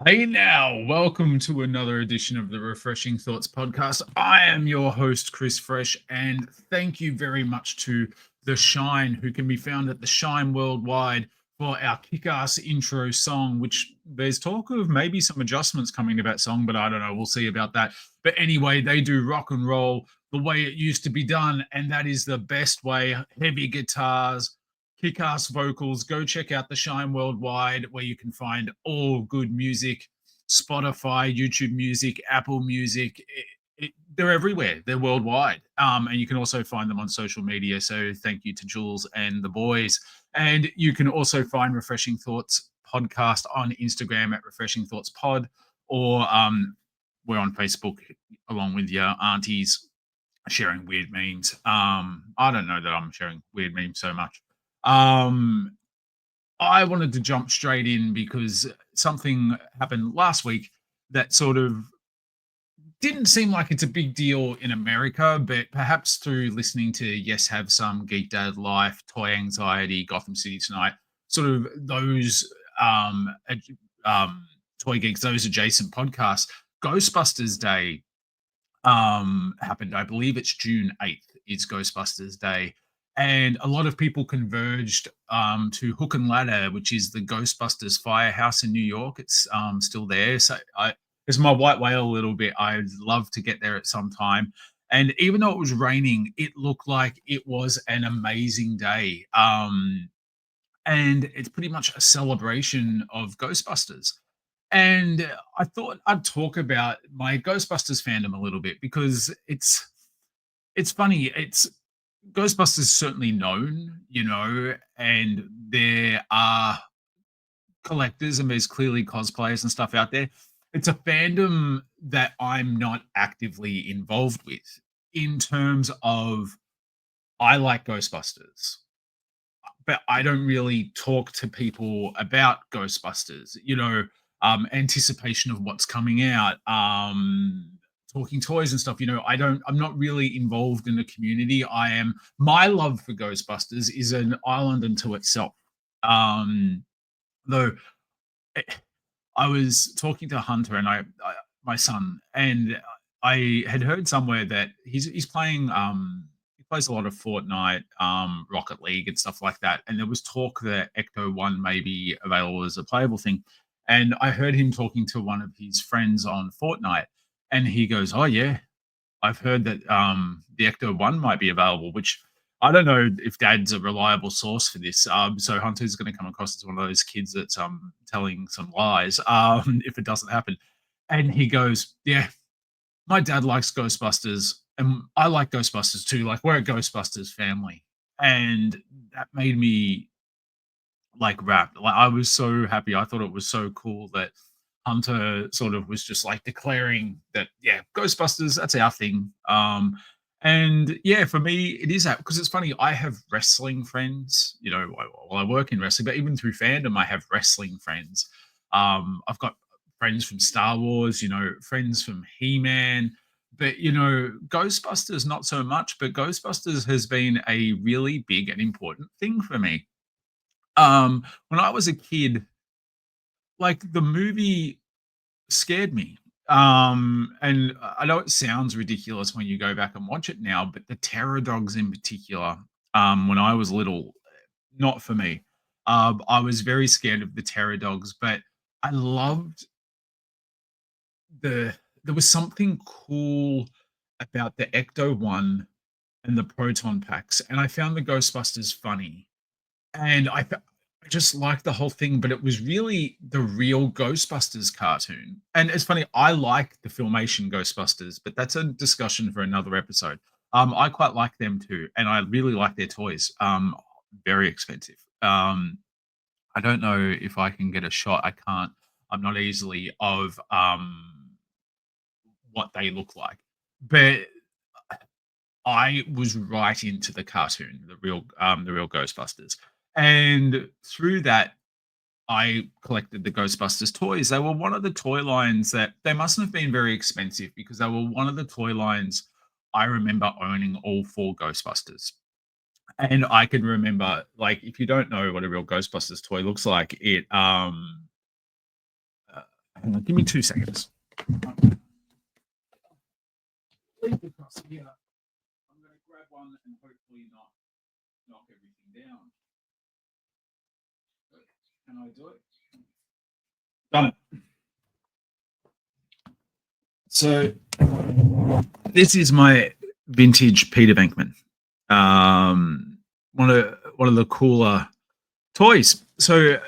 Hey now, welcome to another edition of the Refreshing Thoughts podcast. I am your host, Chris Fresh, and thank you very much to The Shine, who can be found at The Shine Worldwide for our kick-ass intro song, which there's talk of maybe some adjustments coming to that song, but I don't know. We'll see about that. But anyway, they do rock and roll the way it used to be done, and that is the best way. Heavy guitars, kick-ass vocals. Go check out the Shine Worldwide, where you can find all good music. Spotify, YouTube Music, Apple Music. They're everywhere. They're worldwide, and you can also find them on social media. So thank you to Jules and the boys. And you can also find Refreshing Thoughts podcast on Instagram at Refreshing Thoughts Pod, or we're on Facebook along with your aunties sharing weird memes. I don't know that I'm sharing weird memes so much. Um, I wanted to jump straight in because something happened last week that sort of didn't seem like it's a big deal in America, but perhaps through listening to Yes Have Some, Geek Dad Life, Toy Anxiety, Gotham City Tonight, sort of those toy geeks, those adjacent podcasts. Ghostbusters Day happened. I believe it's June 8th is Ghostbusters Day. And a lot of people converged to Hook and Ladder, which is the Ghostbusters firehouse in New York. It's still there. So it's my white whale a little bit. I'd love to get there at some time. And even though it was raining, it looked like it was an amazing day. And it's pretty much a celebration of Ghostbusters. And I thought I'd talk about my Ghostbusters fandom a little bit because it's funny. It's Ghostbusters is certainly known, and there are collectors and there's clearly cosplayers and stuff out there. It's a fandom that I'm not actively involved with in terms of I like Ghostbusters, but I don't really talk to people about Ghostbusters, anticipation of what's coming out, talking toys and stuff. I'm not really involved in the community. My love for Ghostbusters is an island unto itself. Though eh, I was talking to Hunter and my son, and I had heard somewhere that he's playing he plays a lot of Fortnite, Rocket League and stuff like that. And there was talk that Ecto One may be available as a playable thing. And I heard him talking to one of his friends on Fortnite, and he goes, "Oh yeah, I've heard that the Ecto One might be available," which I don't know if Dad's a reliable source for this. So Hunter's going to come across as one of those kids that's telling some lies if it doesn't happen. And he goes, "Yeah, my dad likes Ghostbusters, and I like Ghostbusters too. Like we're a Ghostbusters family," and that made me like rap. Like I was so happy. I thought it was so cool that Hunter sort of was just like declaring that, yeah, Ghostbusters, that's our thing. And yeah, for me, it is that because it's funny. I have wrestling friends, while I work in wrestling, but even through fandom, I have wrestling friends. I've got friends from Star Wars, friends from He Man, but Ghostbusters, not so much. But Ghostbusters has been a really big and important thing for me. When I was a kid, like the movie scared me. And I know it sounds ridiculous when you go back and watch it now, but the terror dogs in particular, when I was little, not for me. I was very scared of the terror dogs, but I loved there was something cool about the Ecto One and the proton packs, and I found the Ghostbusters funny. And I just liked the whole thing, but it was really the real Ghostbusters cartoon. And it's funny, I like the Filmation Ghostbusters, but that's a discussion for another episode. I quite like them too, and I really like their toys. Very expensive. I don't know if I can get a shot. I can't. I'm not easily of what they look like, but I was right into the cartoon, the real Ghostbusters, and through that, I collected the Ghostbusters toys. They were one of the toy lines that they mustn't have been very expensive because they were one of the toy lines I remember owning all four Ghostbusters. And I can remember, like, if you don't know what a real Ghostbusters toy looks like, it uh, Hang on, give me 2 seconds. Leave across here. I'm going to grab one and hopefully not knock everything down. Can I do it? Done it. So this is my vintage Peter Venkman. One of the cooler toys. So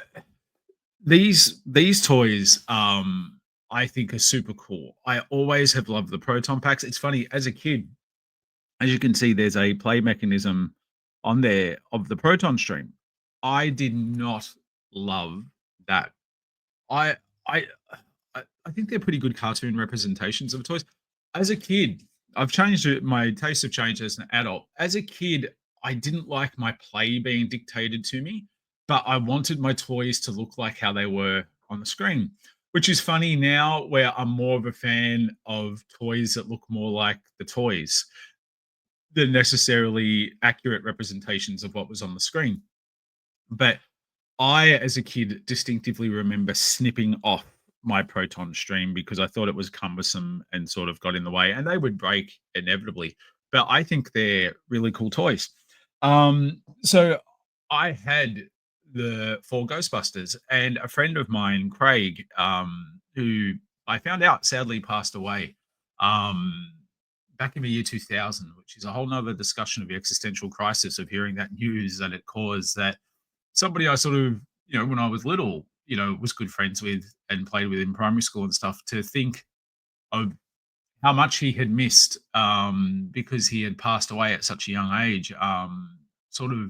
these toys I think are super cool. I always have loved the proton packs. It's funny, as a kid, as you can see, there's a play mechanism on there of the proton stream. I did not love that. I I I think they're pretty good cartoon representations of toys. As a kid, I've changed it. My tastes have changed as an adult. As a kid, I didn't like my play being dictated to me, but I wanted my toys to look like how they were on the screen. Which is funny now, where I'm more of a fan of toys that look more like the toys than necessarily accurate representations of what was on the screen. But I, as a kid, distinctively remember snipping off my proton stream because I thought it was cumbersome and sort of got in the way, and they would break inevitably. But I think they're really cool toys. So I had the four Ghostbusters, and a friend of mine, Craig, who I found out sadly passed away back in the year 2000, which is a whole nother discussion of the existential crisis of hearing that news that it caused, that somebody I sort of, when I was little, was good friends with and played with in primary school and stuff, to think of how much he had missed because he had passed away at such a young age, sort of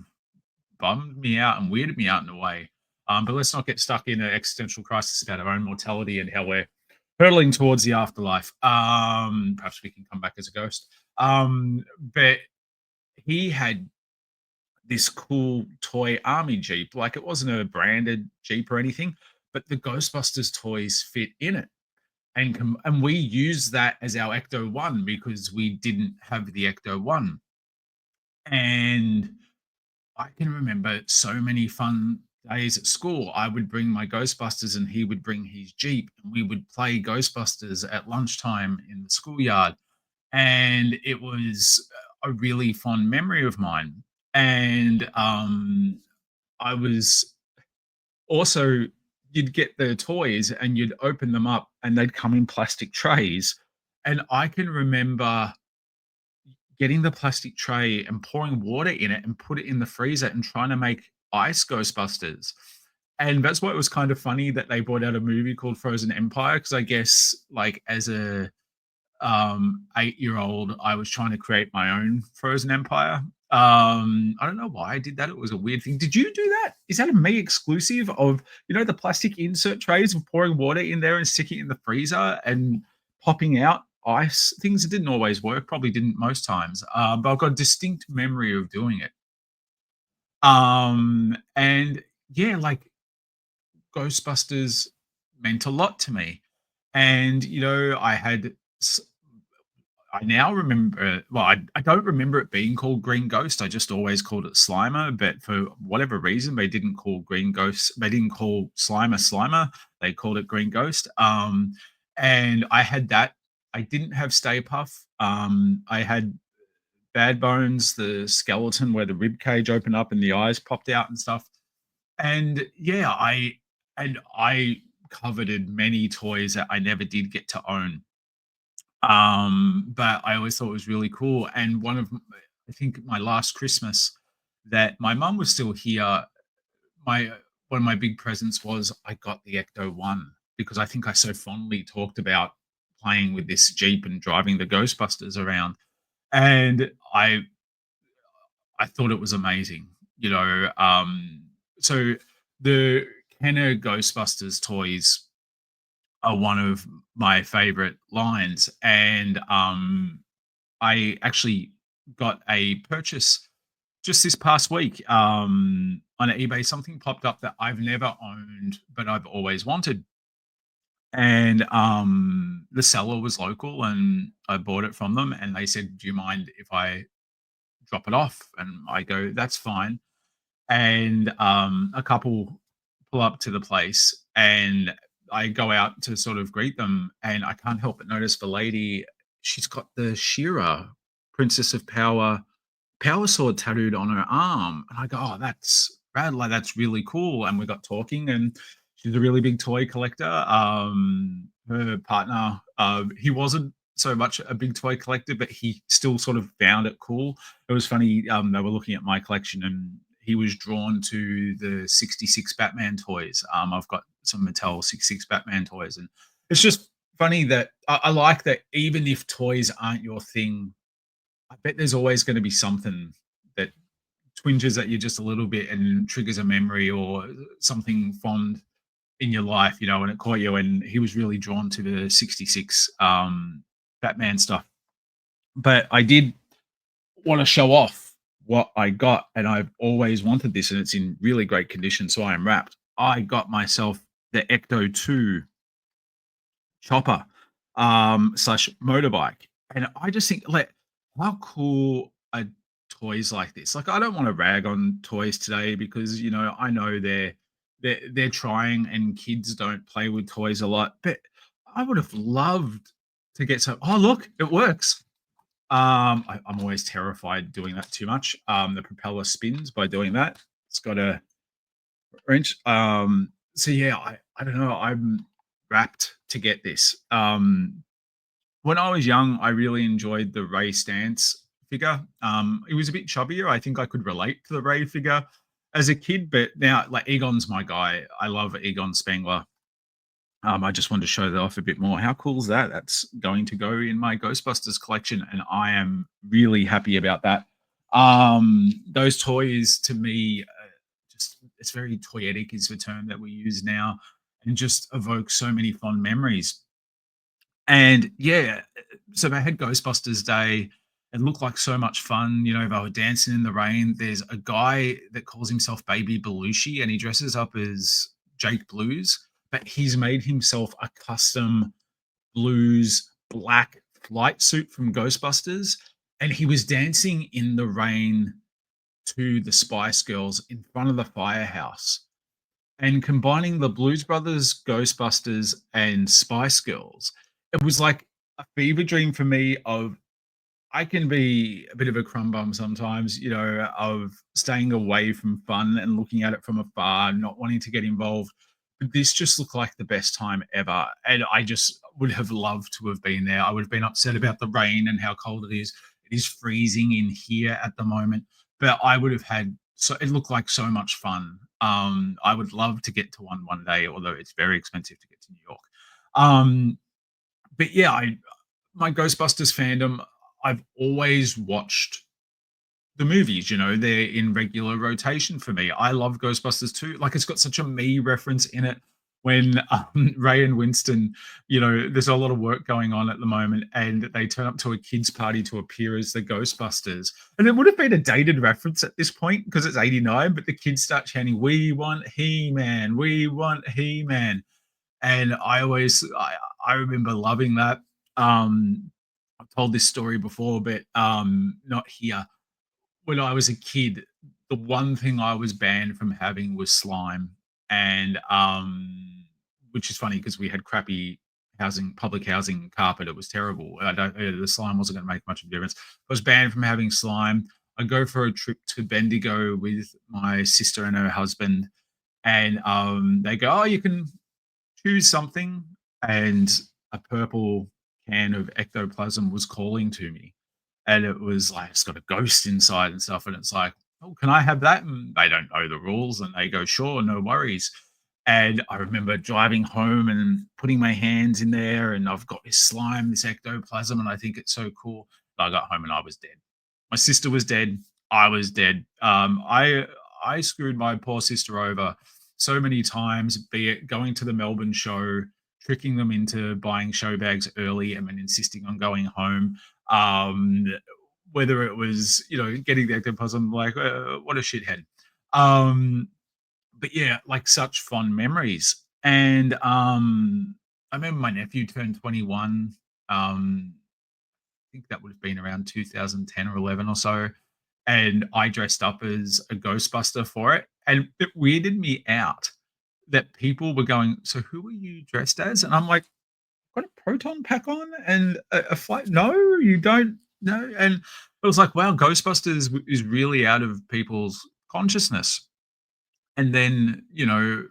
bummed me out and weirded me out in a way. But let's not get stuck in an existential crisis about our own mortality and how we're hurtling towards the afterlife. Perhaps we can come back as a ghost. But he had this cool toy army Jeep. Like, it wasn't a branded Jeep or anything, but the Ghostbusters toys fit in it. And we used that as our Ecto 1 because we didn't have the Ecto 1. And I can remember so many fun days at school. I would bring my Ghostbusters and he would bring his Jeep, and we would play Ghostbusters at lunchtime in the schoolyard. And it was a really fond memory of mine. And I was also, you'd get the toys and you'd open them up and they'd come in plastic trays. And I can remember getting the plastic tray and pouring water in it and put it in the freezer and trying to make ice Ghostbusters. And that's why it was kind of funny that they brought out a movie called Frozen Empire, because I guess, like, as a 8-year-old, I was trying to create my own Frozen Empire. I don't know why I did that. It was a weird thing. Did you do that? Is that a me exclusive of, the plastic insert trays of pouring water in there and sticking it in the freezer and popping out ice things? It didn't always work, probably didn't most times. But I've got a distinct memory of doing it. And yeah, like, Ghostbusters meant a lot to me. And, I had I now remember, well, I don't remember it being called Green Ghost. I just always called it Slimer, but for whatever reason, they didn't call Green Ghost. They didn't call Slimer Slimer. They called it Green Ghost. And I had that. I didn't have Stay Puff. I had Bad Bones, the skeleton where the rib cage opened up and the eyes popped out and stuff. And yeah, I coveted many toys that I never did get to own. But I always thought it was really cool. And I think my last Christmas that my mum was still here, my one of my big presents was I got the Ecto 1, because I think I so fondly talked about playing with this Jeep and driving the Ghostbusters around. And I thought it was amazing, so the Kenner Ghostbusters toys are one of my favorite lines. And I actually got a purchase just this past week on eBay. Something popped up that I've never owned, but I've always wanted. And the seller was local, and I bought it from them. And they said, "Do you mind if I drop it off?" And I go, "That's fine." And a couple pull up to the place, and I go out to sort of greet them, and I can't help but notice the lady. She's got the Shira, Princess of Power sword tattooed on her arm. And I go, "Oh, that's rad, like, that's really cool." And we got talking, and she's a really big toy collector. Her partner, he wasn't so much a big toy collector, but he still sort of found it cool. It was funny, they were looking at my collection, and he was drawn to the 66 Batman toys. I've got some Mattel 66 Batman toys, and it's just funny that I like that even if toys aren't your thing, I bet there's always gonna be something that twinges at you just a little bit and triggers a memory or something fond in your life, and it caught you, and he was really drawn to the 66, Batman stuff. But I did wanna show off what I got, and I've always wanted this, and it's in really great condition, so I am wrapped. I got myself the Ecto 2 chopper, slash motorbike. And I just think, like, how cool are toys like this? Like, I don't want to rag on toys today because I know they're trying and kids don't play with toys a lot. But I would have loved to get some. Oh, look, it works. I'm always terrified doing that too much. The propeller spins by doing that. It's got a wrench. So yeah, I don't know. I'm wrapped to get this. When I was young, I really enjoyed the Ray Stance figure. It was a bit chubbier. I think I could relate to the Ray figure as a kid, but now like Egon's my guy. I love Egon Spengler. I just wanted to show that off a bit more. How cool is that? That's going to go in my Ghostbusters collection, and I am really happy about that. Those toys to me, just it's very toyetic is the term that we use now, and just evokes so many fond memories. And yeah, so they had Ghostbusters Day. It looked like so much fun. They were dancing in the rain. There's a guy that calls himself Baby Belushi, and he dresses up as Jake Blues, but he's made himself a custom blues black flight suit from Ghostbusters. And he was dancing in the rain to the Spice Girls in front of the firehouse. And combining the Blues Brothers, Ghostbusters, and Spice Girls, it was like a fever dream for me of I can be a bit of a crumb bum sometimes, of staying away from fun and looking at it from afar, not wanting to get involved. But this just looked like the best time ever. And I just would have loved to have been there. I would have been upset about the rain and how cold it is. It is freezing in here at the moment, but I would have had so it looked like so much fun. I would love to get to one day, although it's very expensive to get to New York. But yeah, my Ghostbusters fandom, I've always watched the movies, they're in regular rotation for me. I love Ghostbusters too. Like it's got such a me reference in it when Ray and Winston, there's a lot of work going on at the moment, and they turn up to a kids' party to appear as the Ghostbusters. And it would have been a dated reference at this point because it's 89, but the kids start chanting, "We want He-Man, we want He-Man." And I remember loving that. I've told this story before, but not here. When I was a kid, the one thing I was banned from having was slime, and which is funny because we had crappy public housing carpet. It was terrible. I don't. The slime wasn't going to make much of a difference. I was banned from having slime. I go for a trip to Bendigo with my sister and her husband, and they go, "Oh, you can choose something," and a purple can of ectoplasm was calling to me, and it was like it's got a ghost inside and stuff, and it's like, "Oh, can I have that?" And they don't know the rules, and they go, "Sure, no worries." And I remember driving home and putting my hands in there, and I've got this slime, this ectoplasm, and I think it's so cool. But I got home and I was dead. My sister was dead. I was dead. I screwed my poor sister over so many times, be it going to the Melbourne show, tricking them into buying show bags early, and then insisting on going home. Um, Whether it was, getting the ectoplasm, like, what a shithead. Um, but yeah, like such fun memories. And I remember my nephew turned 21. I think that would have been around 2010 or 11 or so. And I dressed up as a Ghostbuster for it. And it weirded me out that people were going, "So who are you dressed as?" And I'm like, "Got a proton pack on and a flight." "No, you don't." No, and it was like, wow, Ghostbusters is really out of people's consciousness. And then, I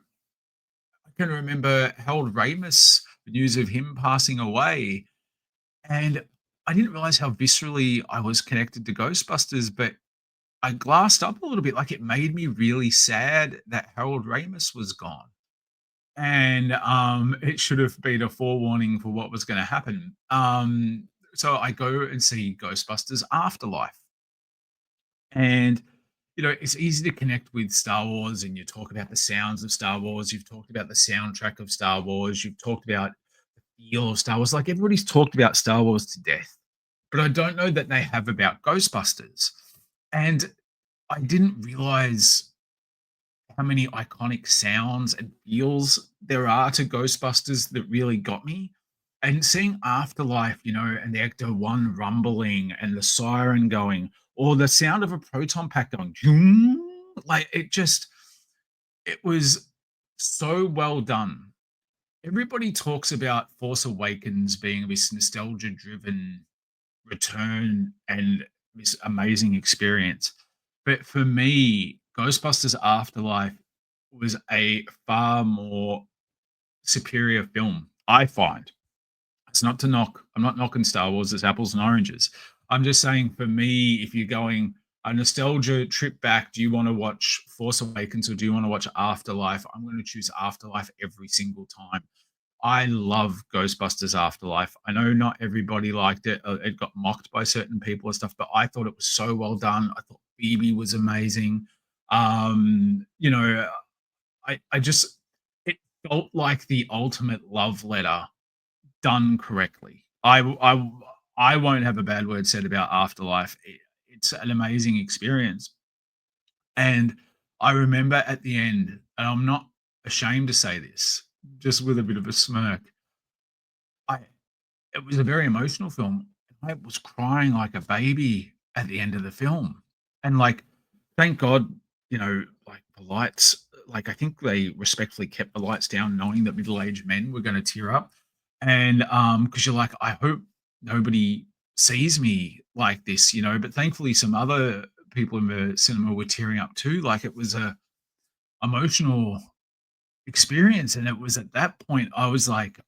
can remember Harold Ramis, the news of him passing away, and I didn't realize how viscerally I was connected to Ghostbusters, but I glassed up a little bit. Like, it made me really sad that Harold Ramis was gone. And it should have been a forewarning for what was going to happen. So I go and see Ghostbusters Afterlife, and it's easy to connect with Star Wars, and you talk about the sounds of Star Wars. You've talked about the soundtrack of Star Wars. You've talked about the feel of Star Wars. Like, everybody's talked about Star Wars to death, but I don't know that they have about Ghostbusters. And I didn't realize how many iconic sounds and feels there are to Ghostbusters that really got me. And seeing Afterlife, and the Ecto 1 rumbling and the siren going, or the sound of a proton pack going, "Zoom," like, it was so well done. Everybody talks about Force Awakens being this nostalgia driven return and this amazing experience. But for me, Ghostbusters Afterlife was a far more superior film, I find. It's not to knock, I'm not knocking Star Wars as apples and oranges. I'm just saying, for me, if you're going a nostalgia trip back, do you want to watch Force Awakens or do you want to watch Afterlife? I'm going to choose Afterlife every single time. I love Ghostbusters Afterlife. I know not everybody liked it. It got mocked by certain people and stuff, but I thought it was so well done. I thought Phoebe was amazing. You know, I just it felt like the ultimate love letter done correctly. I won't have a bad word said about Afterlife. It's an amazing experience. And I remember at the end, and I'm not ashamed to say this, just with a bit of a smirk. I It was a very emotional film. I was crying like a baby at the end of the film. And, like, thank God, like, the lights, like, I think they respectfully kept the lights down knowing that middle-aged men were gonna tear up. And, because 'cause you're like, "I hope nobody sees me like this," but thankfully some other people in the cinema were tearing up too. Like, it was a emotional experience, and it was at that point I was like,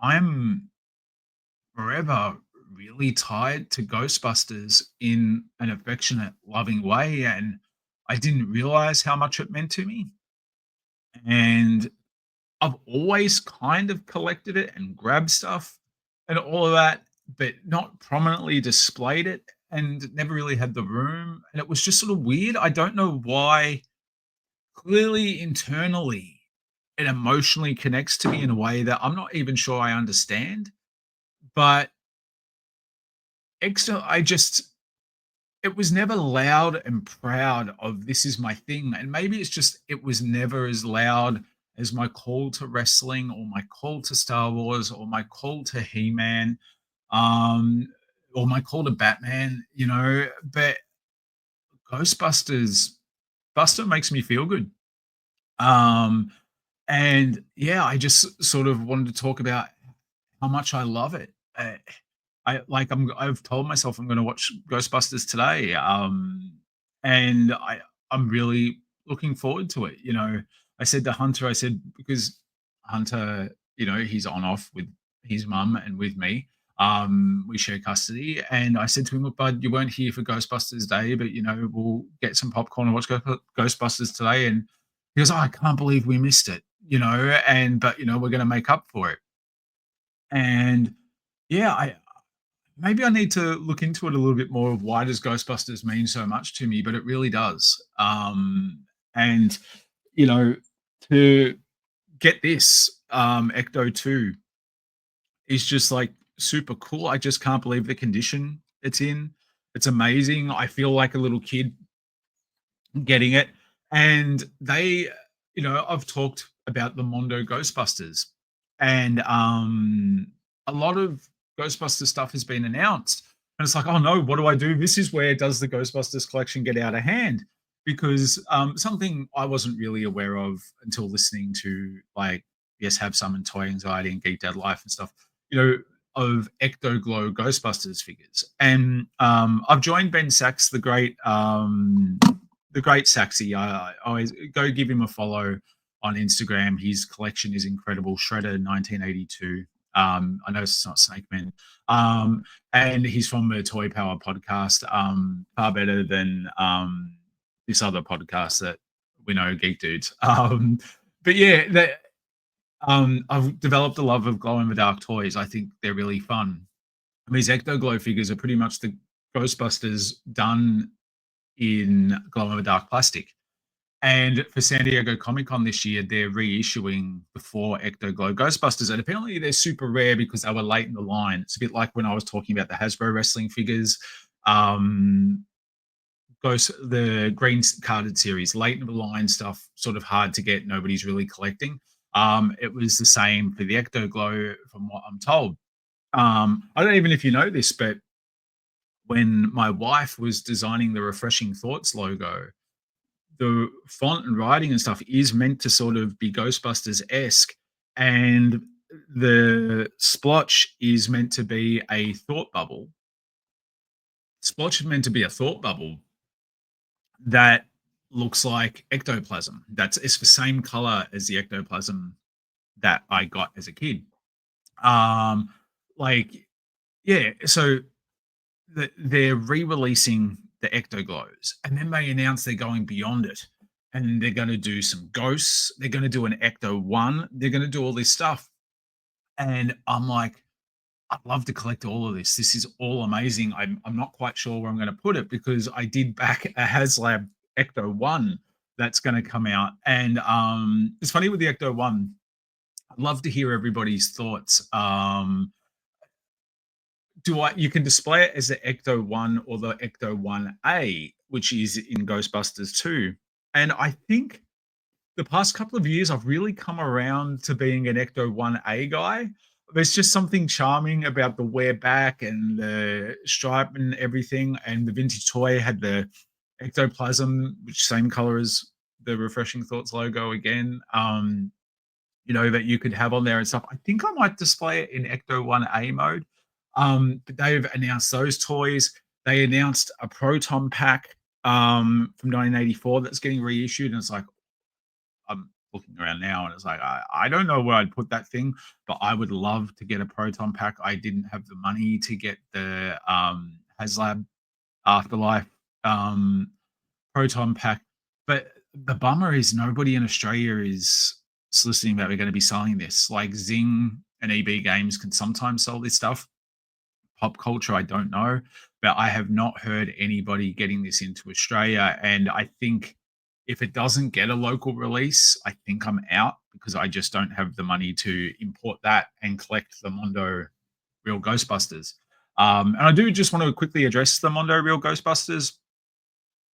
"I'm forever really tied to Ghostbusters in an affectionate, loving way." And I didn't realize how much it meant to me. And I've always kind of collected it and grabbed stuff and all of that, but not prominently displayed it and never really had the room. And it was just sort of weird. I don't know why. Clearly, internally, it emotionally connects to me in a way that I'm not even sure I understand. But extra, it was never loud and proud of "this is my thing," and maybe it's just it was never as loud as my call to wrestling or my call to Star Wars or my call to He-Man, um, or my call to Batman, but Ghostbusters Buster makes me feel good. Um, and yeah, I just sort of wanted to talk about how much I love it. I've told myself I'm gonna watch Ghostbusters today, and I'm really looking forward to it. I said to Hunter, I said, because Hunter, he's on off with his mum and with me. We share custody, and I said to him, "Look, bud, you weren't here for Ghostbusters Day, but we'll get some popcorn and watch Ghostbusters today." And he goes, "Oh, I can't believe we missed it," and but we're gonna make up for it. And yeah, I maybe I need to look into it a little bit more of why does Ghostbusters mean so much to me, but it really does. And you know, to get this, Ecto 2 is just like super cool. I just can't believe the condition it's in. It's amazing. I feel like a little kid getting it. And I've talked about the Mondo Ghostbusters, and a lot of Ghostbusters stuff has been announced. And it's like, oh no, what do I do? This is where does the Ghostbusters collection get out of hand? because something I wasn't really aware of until listening to, like, yes, Have Some and Toy Anxiety and Geek Dad Life and stuff, you know, of Ecto Glow Ghostbusters figures. And I've joined Ben Sachs, the great Saxy. I always go give him a follow on Instagram. His collection is incredible. Shredder 1982. I know it's not Snake Man. And he's from the Toy Power podcast. Far better than this other podcast that we know, Geek Dudes. But yeah, I've developed a love of glow in the dark toys. I think they're really fun. And these Ecto Glow figures are pretty much the Ghostbusters done in glow in the dark plastic. And for San Diego Comic Con this year, they're reissuing the 4 Ecto Glow Ghostbusters. And apparently they're super rare because they were late in the line. It's a bit like when I was talking about the Hasbro wrestling figures. The green carded series, late in the line stuff, sort of hard to get. Nobody's really collecting. It was the same for the Ecto Glow, from what I'm told. I don't even know if you know this, but when my wife was designing the Refreshing Thoughts logo, the font and writing and stuff is meant to sort of be Ghostbusters-esque, and the splotch is meant to be a thought bubble. Splotch is meant to be a thought bubble that looks like ectoplasm. It's the same color as the ectoplasm that I got as a kid. Like, yeah, so they're re-releasing the Ecto Glows, and then they announce they're going beyond it, and they're going to do some ghosts. They're going to do an Ecto One. They're going to do all this stuff, and I'm like, I'd love to collect all of this. This is all amazing. I'm not quite sure where I'm going to put it because I did back a HasLab Ecto One that's going to come out, and it's funny with the Ecto One. I'd love to hear everybody's thoughts. You can display it as the Ecto 1 or the Ecto 1A, which is in Ghostbusters 2. And I think the past couple of years, I've really come around to being an Ecto 1A guy. There's just something charming about the wear back and the stripe and everything. And the vintage toy had the ectoplasm, which same color as the Refreshing Thoughts logo again. That you could have on there and stuff. I think I might display it in Ecto 1A mode. But they've announced those toys. They announced a Proton pack from 1984 that's getting reissued. And it's like, I'm looking around now and it's like, I don't know where I'd put that thing, but I would love to get a Proton pack. I didn't have the money to get the HasLab Afterlife Proton pack. But the bummer is nobody in Australia is soliciting that we're going to be selling this. Like Zing and EB Games can sometimes sell this stuff. Pop culture, I don't know, but I have not heard anybody getting this into Australia. And I think if it doesn't get a local release, I think I'm out because I just don't have the money to import that and collect the Mondo Real Ghostbusters. And I do just want to quickly address the Mondo Real Ghostbusters.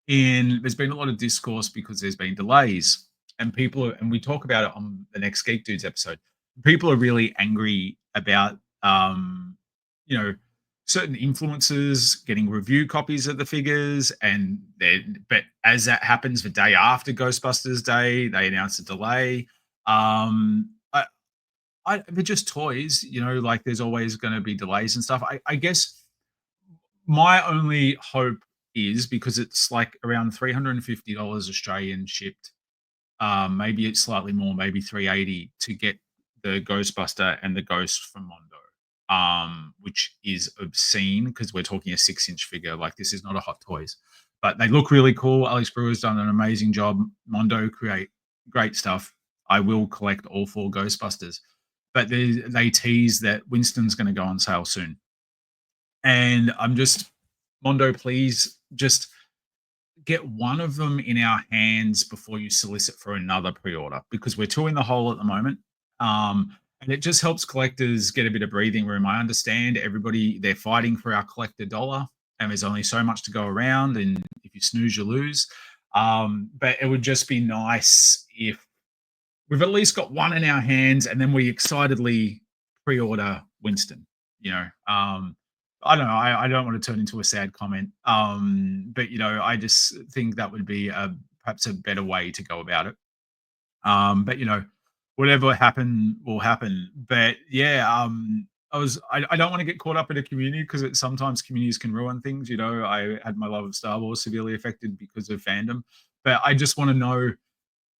There's been a lot of discourse because there's been delays, and and we talk about it on the next Geek Dudes episode. People are really angry about certain influencers getting review copies of the figures, but as that happens the day after Ghostbusters Day, they announce a delay. They're just toys, like there's always going to be delays and stuff. I guess my only hope is because it's like around $350 Australian shipped. Maybe it's slightly more, maybe 380 to get the Ghostbuster and the Ghost from Mondo, which is obscene because we're talking a 6-inch figure. Like, this is not a Hot Toys, but they look really cool. Alex Brewer's done an amazing job. Mondo create great stuff. I will collect all 4 Ghostbusters, but they tease that Winston's going to go on sale soon. And I'm just, Mondo, please just get one of them in our hands before you solicit for another pre-order, because we're 2 in the hole at the moment. And it just helps collectors get a bit of breathing room. I understand everybody, they're fighting for our collector dollar, and there's only so much to go around, and if you snooze, you lose. But it would just be nice if we've at least got one in our hands, and then we excitedly pre-order Winston. I don't know. I don't want to turn into a sad comment. But I just think that would be perhaps a better way to go about it. But whatever happen will happen. But yeah, I don't want to get caught up in a community because sometimes communities can ruin things. I had my love of Star Wars severely affected because of fandom. But I just want to know,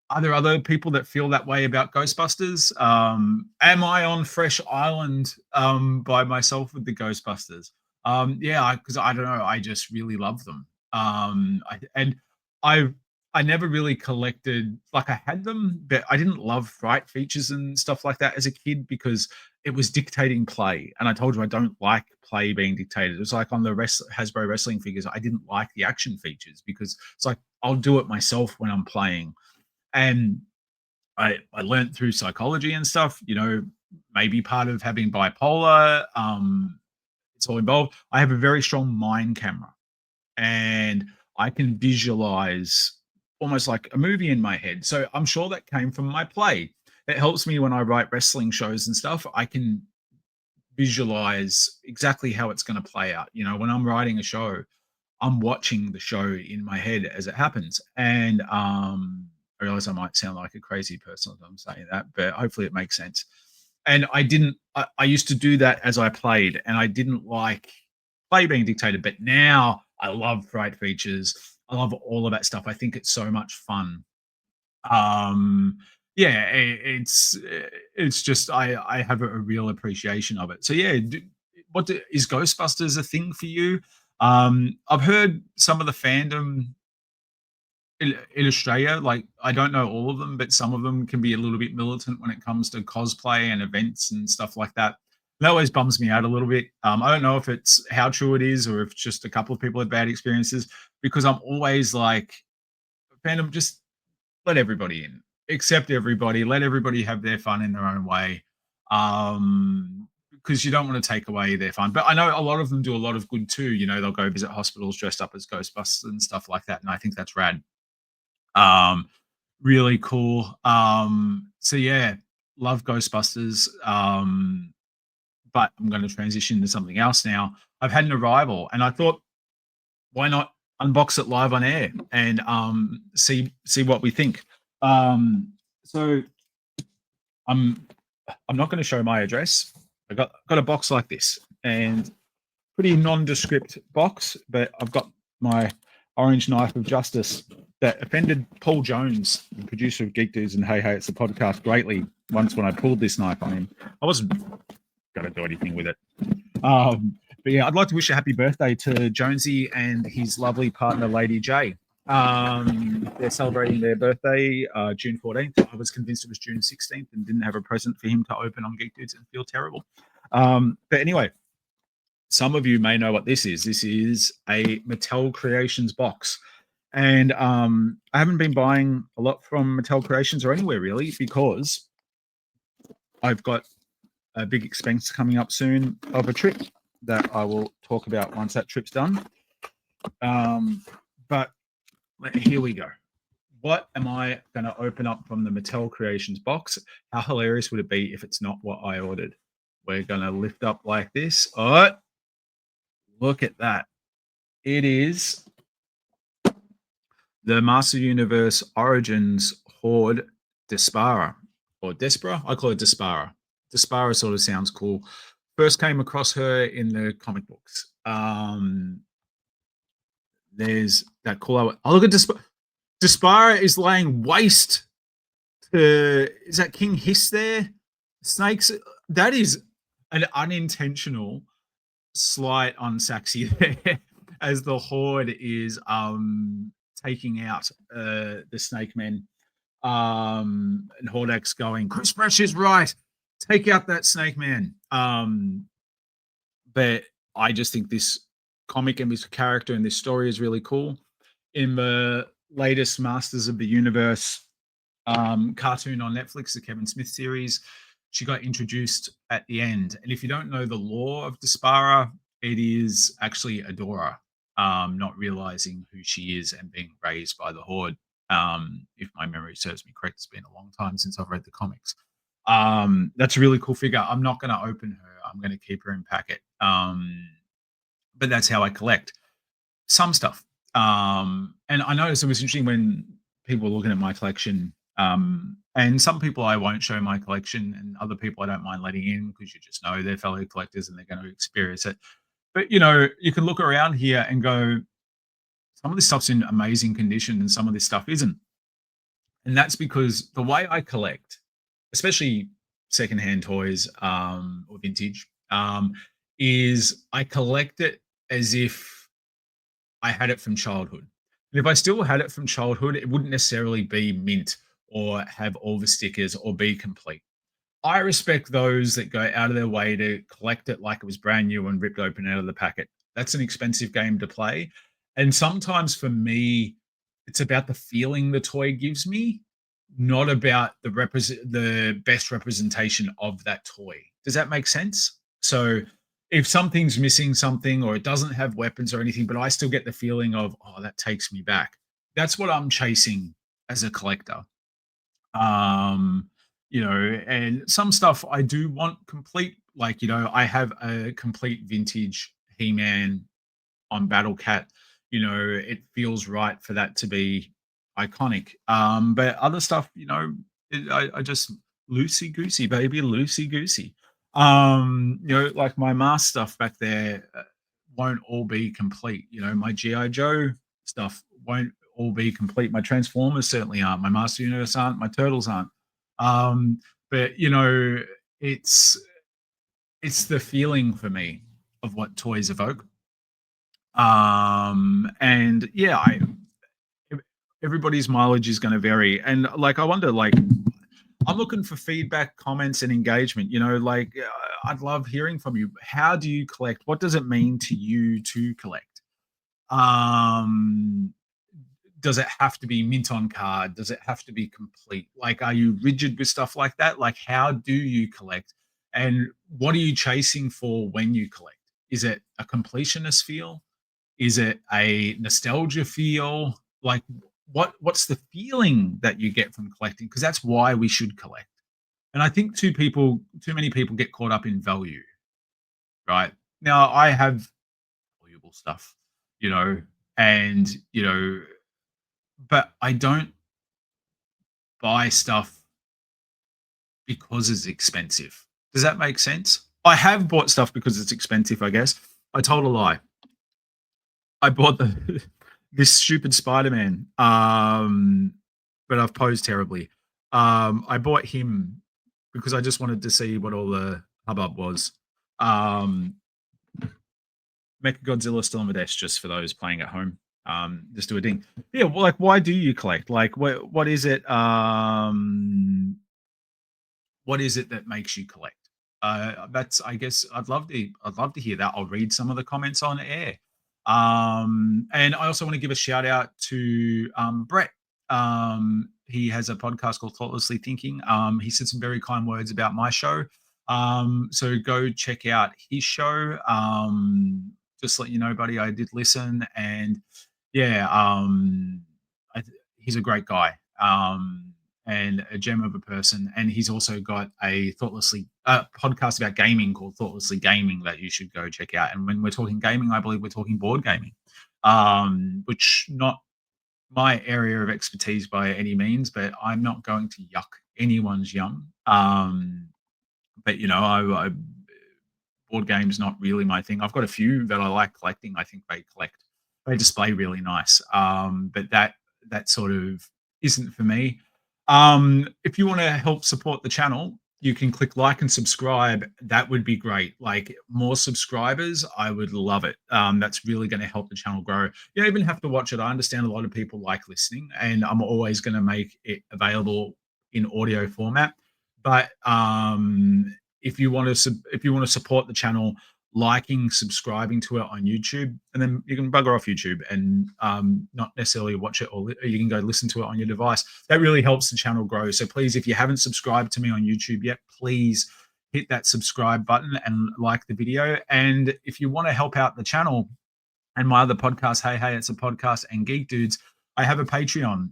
are there other people that feel that way about Ghostbusters? Am I on fresh island by myself with the Ghostbusters? Yeah, because I don't know, I just really love them. And I I never really collected, like, I had them, but I didn't love fright features and stuff like that as a kid because it was dictating play. And I told you I don't like play being dictated. It was like on the Hasbro wrestling figures, I didn't like the action features because it's like I'll do it myself when I'm playing. And I learned through psychology and stuff, maybe part of having bipolar, it's all involved. I have a very strong mind camera, and I can visualize almost like a movie in my head. So I'm sure that came from my play. It helps me when I write wrestling shows and stuff. I can visualize exactly how it's going to play out. When I'm writing a show, I'm watching the show in my head as it happens. And I realize I might sound like a crazy person as I'm saying that, but hopefully it makes sense. And I used to do that as I played, and I didn't like play being dictated, but now I love fright features. I love all of that stuff. I think it's so much fun. Um, yeah, it's just I have a real appreciation of it. So yeah, is Ghostbusters a thing for you? I've heard some of the fandom in Australia. Like, I don't know all of them, but some of them can be a little bit militant when it comes to cosplay and events and stuff like that. That always bums me out a little bit. I don't know if it's how true it is or if just a couple of people had bad experiences, because I'm always like, fandom, just let everybody in, accept everybody, let everybody have their fun in their own way. Because you don't want to take away their fun. But I know a lot of them do a lot of good too. They'll go visit hospitals dressed up as Ghostbusters and stuff like that. And I think that's rad. Um, Really cool. So yeah, love Ghostbusters. But I'm going to transition to something else now. I've had an arrival, and I thought, why not unbox it live on air and see what we think. So I'm not going to show my address. I got a box like this, and pretty nondescript box, but I've got my orange knife of justice that offended Paul Jones, the producer of Geek Dudes and Hey Hey It's a Podcast, greatly once when I pulled this knife on him. I wasn't going to do anything with it. But yeah, I'd like to wish a happy birthday to Jonesy and his lovely partner, Lady J. They're celebrating their birthday June 14th. I was convinced it was June 16th and didn't have a present for him to open on Geek Dudes and feel terrible. But anyway, some of you may know what this is. This is a Mattel Creations box. And I haven't been buying a lot from Mattel Creations or anywhere really, because I've got a big expense coming up soon of a trip that I will talk about once that trip's done. But here we go. What am I going to open up from the Mattel Creations box? How hilarious would it be if it's not what I ordered? We're going to lift up like this. Oh, look at that. It is the Master Universe Origins Horde Despara, or Despera. I call it Despara. Despara sort of sounds cool. First came across her in the comic books. There's that cool. Oh, look at Despara. Despara is laying waste to. Is that King Hiss there? Snakes. That is an unintentional slight on Saxy there, as the Horde is taking out the Snake Men. And Hordak's going, Chris Fresh is right. Take out that Snake Man. But I just think this comic and this character and this story is really cool. In the latest Masters of the Universe cartoon on Netflix, the Kevin Smith series, she got introduced at the end. And if you don't know the lore of Despara, it is actually Adora, not realizing who she is and being raised by the Horde. If my memory serves me correct, it's been a long time since I've read the comics. That's a really cool figure. I'm not going to open her. I'm going to keep her in packet. but that's how I collect some stuff. And I noticed it was interesting when people were looking at my collection. And some people I won't show my collection, and other people I don't mind letting in because you just know they're fellow collectors and they're going to experience it. But you can look around here and go, some of this stuff's in amazing condition and some of this stuff isn't. And that's because the way I collect, especially secondhand toys or vintage, is I collect it as if I had it from childhood. And if I still had it from childhood, it wouldn't necessarily be mint or have all the stickers or be complete. I respect those that go out of their way to collect it like it was brand new and ripped open out of the packet. That's an expensive game to play. And sometimes for me, it's about the feeling the toy gives me, not about the best representation of that toy. Does that make sense? So if something's missing something or it doesn't have weapons or anything, but I still get the feeling of, oh, that takes me back. That's what I'm chasing as a collector. um and some stuff I do want complete, like I have a complete vintage He-Man on Battle Cat. It feels right for that to be iconic. But other stuff, I just loosey goosey, baby, loosey goosey. Like my mask stuff back there won't all be complete. My GI Joe stuff won't all be complete. My Transformers certainly aren't. My Master Universe aren't. My Turtles aren't. But it's it's the feeling for me of what toys evoke. And yeah, everybody's mileage is going to vary, and like I wonder, like I'm looking for feedback, comments, and engagement. Like I'd love hearing from you. How do you collect? What does it mean to you to collect? um does it have to be mint on card? Does it have to be complete? Like, are you rigid with stuff like that? Like, how do you collect? And what are you chasing for when you collect? Is it a completionist feel? Is it a nostalgia feel? Like, what's the feeling that you get from collecting? Because that's why we should collect. And I think too many people get caught up in value, right? Now, I have valuable stuff, you know, and but I don't buy stuff because it's expensive. Does that make sense? I have bought stuff because it's expensive, I guess. I told a lie. I bought the this stupid Spider-Man, but I've posed terribly. I bought him because I just wanted to see what all the hubbub was. Um, Mechagodzilla still on the desk, just for those playing at home. Just do a ding. Yeah, well, like, why do you collect? Like, what is it? What is it that makes you collect? That's, I guess, I'd love to hear that. I'll read some of the comments on air. And I also want to give a shout out to Brett. He has a podcast called Thoughtlessly Thinking. He said some very kind words about my show. So go check out his show. Just let you know, buddy, I did listen, and yeah, he's a great guy. And a gem of a person. And he's also got a podcast about gaming called Thoughtlessly Gaming that you should go check out. And when we're talking gaming, I believe we're talking board gaming, which not my area of expertise by any means, but I'm not going to yuck anyone's yum. But board games not really my thing. I've got a few that I like collecting. I think they display really nice. But that sort of isn't for me. If you want to help support the channel, you can click like and subscribe. That would be great. Like, more subscribers, I would love it. That's really going to help the channel grow. You don't even have to watch it. I understand a lot of people like listening, and I'm always going to make it available in audio format. But if you want to support the channel, liking, subscribing to it on YouTube, and then you can bugger off YouTube and not necessarily watch it, or you can go listen to it on your device. That really helps the channel grow. So please, if you haven't subscribed to me on YouTube yet, please hit that subscribe button and like the video. And if you want to help out the channel and my other podcast, Hey, it's a podcast, and Geek Dudes, I have a Patreon.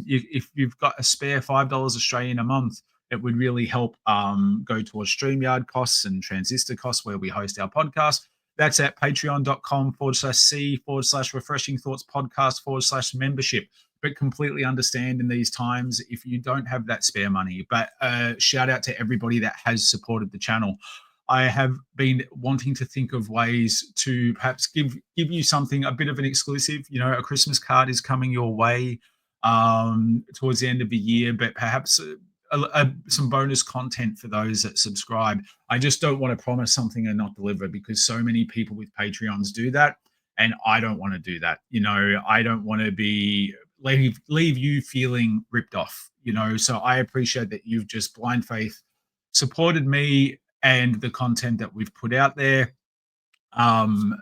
If you've got a spare $5 Australian a month, it would really help go towards StreamYard costs and transistor costs where we host our podcast. That's at patreon.com/c/refreshing thoughts podcast/membership. But completely understand in these times if you don't have that spare money. But shout out to everybody that has supported the channel. I have been wanting to think of ways to perhaps give you something, a bit of an exclusive. You know, a Christmas card is coming your way towards the end of the year, but perhaps some bonus content for those that subscribe. I just don't want to promise something and not deliver, because so many people with Patreons do that, and I don't want to do that. You know, I don't want to be leave you feeling ripped off. You know, so I appreciate that you've just blind faith supported me and the content that we've put out there. Um,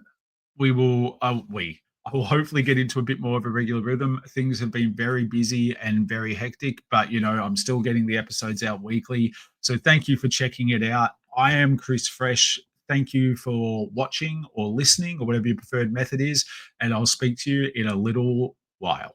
we will we I will hopefully get into a bit more of a regular rhythm. Things have been very busy and very hectic, but you know, I'm still getting the episodes out weekly. So thank you for checking it out. I am Chris Fresh. Thank you for watching or listening, or whatever your preferred method is, and I'll speak to you in a little while.